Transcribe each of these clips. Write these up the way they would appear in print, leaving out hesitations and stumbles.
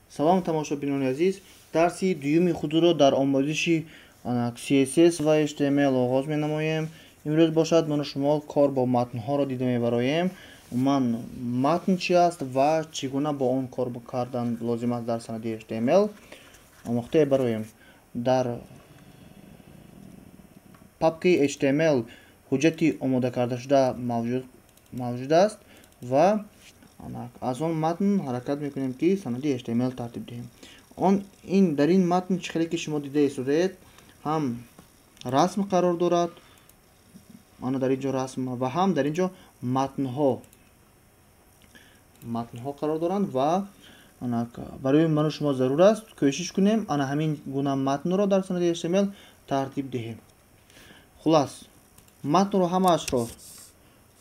Салом тамошобинони азиз, дарси дуюми худро дар омӯзиши CSS ва HTML оғоз менамоем. Имрӯз бошад ману шумо кор бо матнҳоро дида мебароем. Умуман матн чи аст ва чӣ гуна бо он кор кардан лозим аст дар санади HTML омӯхта мебароем. Дар папкаи HTML ҳуҷҷати омода кардашуда мавҷуд аст ва аз он матн ҳаракат мекунем ки санади HTML тартиб диҳем. Дар ин матн чихеле ки шумо дида истодед, ҳам расм қарор дорад, дар инҷо расм ва ҳам дар инҷо матнҳо қарор доранд ва барои ману шумо зарур аст кӯшиш кунем ҳамин гуна матнро дар санади HTML тартиб диҳем. Хулас, матнро ҳамаашро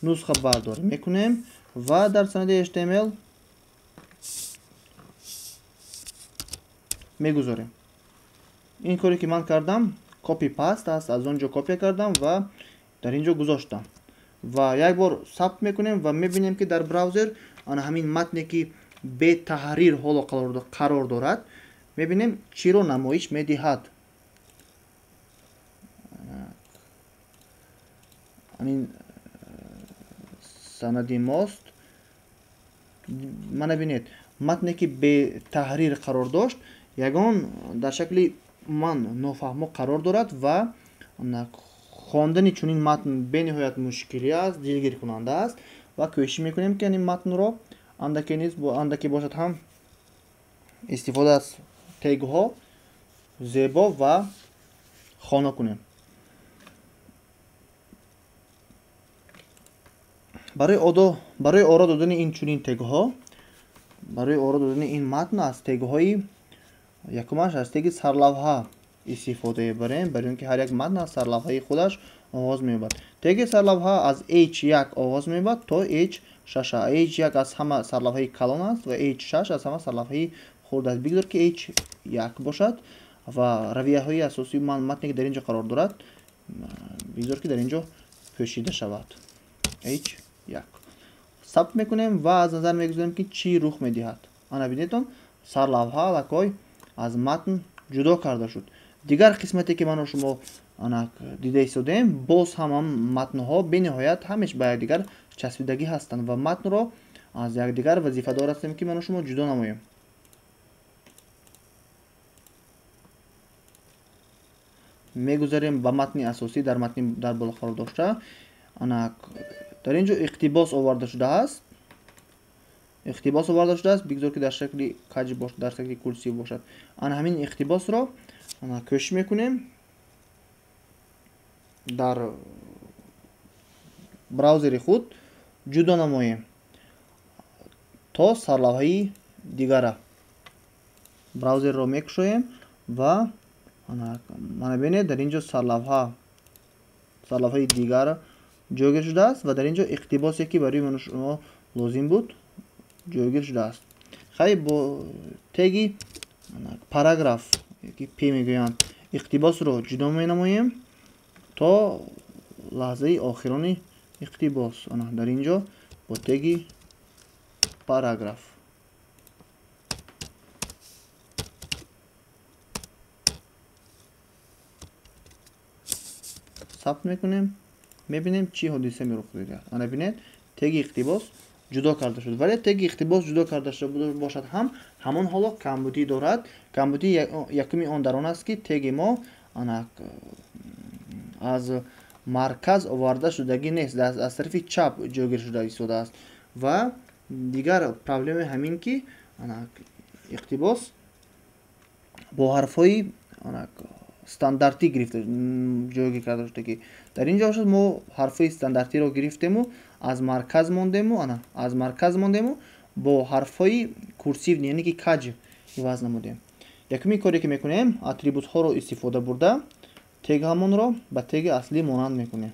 нусха бардорӣ мекунем ва дар санади HTML мегузорем. Ин коре ки ман кардам копи паст аст, аз он ҷо копия кардам ва дар ин ҷо гузоштам ва як бор сабт мекунем ва мебинем ки дар браузер ҳамин матне ки бе таҳрир ҳоло қарор дорад, мебинем чиро намоиш медиҳад. Ҳамин санади мост. Мана бинед, матне ки бе таҳрир қарор дошт, ягон дар шакли нофаҳмо қарор дорад ва хондани чунин матн бениҳоят мушкилӣ аст, дилгиркунанда аст ва кӯшиш мекунем ки ин матнро андаке бошад ҳам истифода аз тегҳо зебо ва хона кунем. Барои оро додани ин чунин тегҳо, барои оро додани ин матн аз тегҳои якумаш аз теги сарлавҳа истифода мебарем, барои он ки ҳар як матн аз сарлавҳаи худаш оғоз меёбад. Теги сарлавҳа аз H1 оғоз меёбад то H6. H1 аз ҳама сарлавҳаи калон аст ва H6 аз ҳама сарлавҳаи хурд аст. Бигзор ки H1 бошад ва равияҳои асосии матне ки дар ин ҷо қарор дорад, бигзор ки дар ин ҷо пӯшида шавад. H1 сабт мекунем ва аз назар мегузорем ки чӣ рух медиҳад. Бинедон сарлавҳа аллакой аз матн ҷудо карда шуд. Дигар қисмате ки ману шумо дида истодем, боз ҳам матнҳо бениҳоят ҳамеш ба якдигар часпидагӣ ҳастанд ва матнро аз якдигар вазифадор ҳастем ки ману шумо ҷудо намоем. Мегузарем ба матни асосӣ дар бола қарор дошта. Дар ин ҷо иқтибос оварда шудааст. Бигзор ки дар шакли каҷ бошад, дар шакли курсив бошад. Ҳамин иқтибосро кӯшиш мекунем дар браузери худ ҷудо намоем то сарлавҳаи дигара. Браузерро мекушоем ва мана бинед дар ин ҷо сарлавҳаи дигар ҷойгир шудааст ва дар ин ҷо иқтибосе ки барои ману шумо лозим буд ҷойгир шудааст. Хай бо теги параграф ки P мегӯянд иқтибосро ҷудо менамоем то лаҳзаи охирони иқтибос. Дар ин ҷо бо теги параграф сабт мекунем, мебинем чӣ ҳодиса рух медиҳад. Бинед теги иқтибос ҷудо карда шуд, вале теги иқтибос ҷудо карда шуда бошад ҳам ҳамон ҳоло камбудӣ дорад. Камбудии якуми он дар он аст ки теги мо аз марказ оварда шудагӣ нест, аз тарафи чап ҷойгир шуда истодааст ва дигар проблема ҳамин ки иқтибос бо ҳарфҳои стандартӣ ҷойгир карда шудагӣ. Дар ин ҷо бошад мо ҳарфҳои стандартиро гирифтему, аз марказ мондему бо ҳарфҳои курсив, яъне ки каҷ иваз намудем. Якуми коре ки мекунем, атрибутҳоро истифода бурда тегҳамонро ба теги аслӣ монанд мекунем.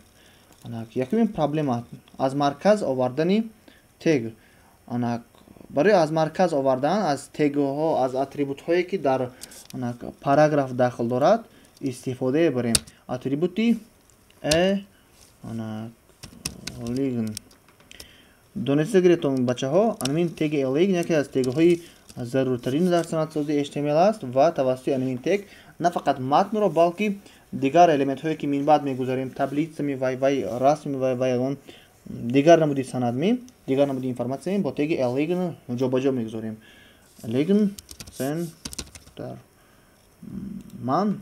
Якуми проблема аз марказ овардани тег. Барои аз марказ овардан аз тегҳо, аз атрибутҳое ки дар параграф дахл дорад истифода мебарем. Атрибути Doniста гирифтем бачаҳо, ҳамин теги elegn яке аз тегҳои заруртарин дар санъатсозии HTML аст ва тавассути анин тег на фақат матнро, балки дигар элементҳое ки минбаъд мегузарем, таблицами вай расми вай он дигар намуди санадми, дигар намуди информатсиями бо теги elegn ҷобаҷо мегузорем. Elegn сен дар ман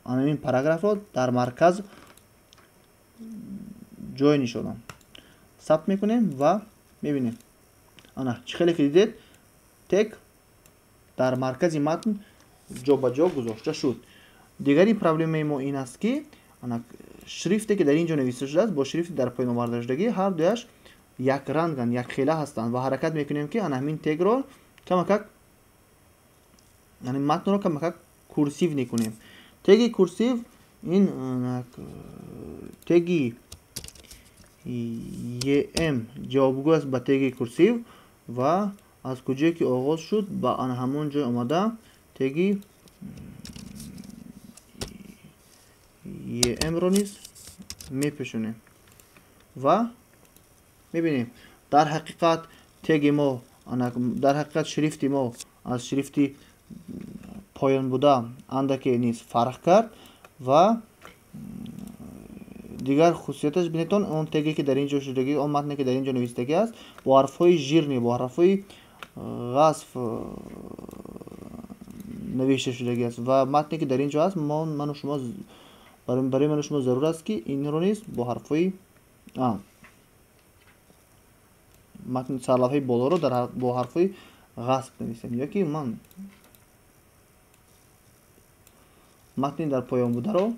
анин параграфро дар марказ ҷой нишонам. Сабт мекунем ва мебинем. Ана чӣ хеле ки дидед, тег дар маркази матн ҷобаҷо гузошта шуд. Дигари проблемаи мо ин аст ки шрифте ки дар ин ҷо нависта шудааст бо шрифти дар поин овардаашудагӣ ҳар дуяш як ранганд, якхела ҳастанд ва ҳаракат мекунем ки ҳамин тегро камакак матнро камакак курсив мекунем. Теги курсив ин теги em ҷавобгӯ аст ба теги курсив ва аз куҷое ки оғоз шуд ба ҳамон ҷой омада теги emро низ мепӯшонем ва мебинем дар ҳақиқат теги мо, дар ҳақиқат шрифти мо аз шрифти поёнбуда андаке низ фарқ кард ва дигар хусусияташ бинетон он теге ки дар ин ҷо шудагӣ, он матне ки дар ин ҷо навистагӣ аст бо ҳарфҳои жирни, бо ҳарфҳои ғасф навишта шудагӣ аст ва матне ки дар ин ҷо аст ману шумо барои ману шумо зарур аст ки инро низ бо ҳарфҳои матни сарлавҳаи болоро бо ҳарфҳои ғасб нависем, ёки ман матни дар поёнбударо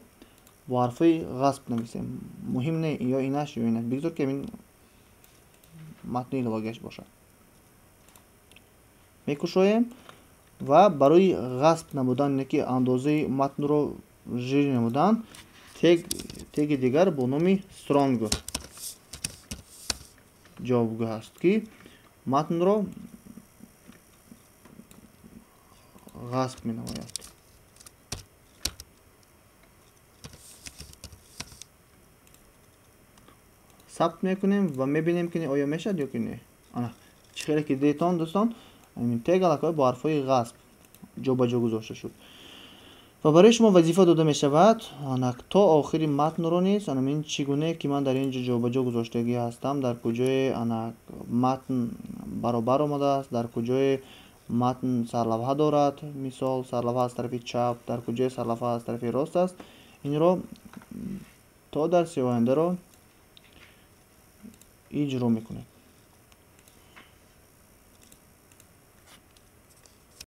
бо ҳарфҳои ғасб нависем. Муҳим не ё инаш ё инаш, бигзор ки ҳамин матни иловагиаш бошад. Мекушоем ва барои ғасб намудан, яки андозаи матнро жир намудан, теги дигар бо номи strong ҷавобгӯ ҳаст ки матнро ғасб менамояд. сабт мекунем ва мебинем ки оё мешавад ё ки не. Чӣ хеле ки дидетон дӯстон, тег аллакай бо ҳарфҳои ғасб ҷобаҷо гузошта шуд. ва барои шумо вазифа дода мешавад то охири матнро низ ин чӣ гунае ки ман дар ин ҷо ҷобаҷо гузоштагӣ ҳастам, дар куҷое матн баробар омадааст, дар куҷое матн сарлавҳа дорад, мисол сарлавҳа аз тарафи чап, дар куҷое сарлавҳа аз тарафи рост аст, инро то дарси ояндаро иҷро мекунед.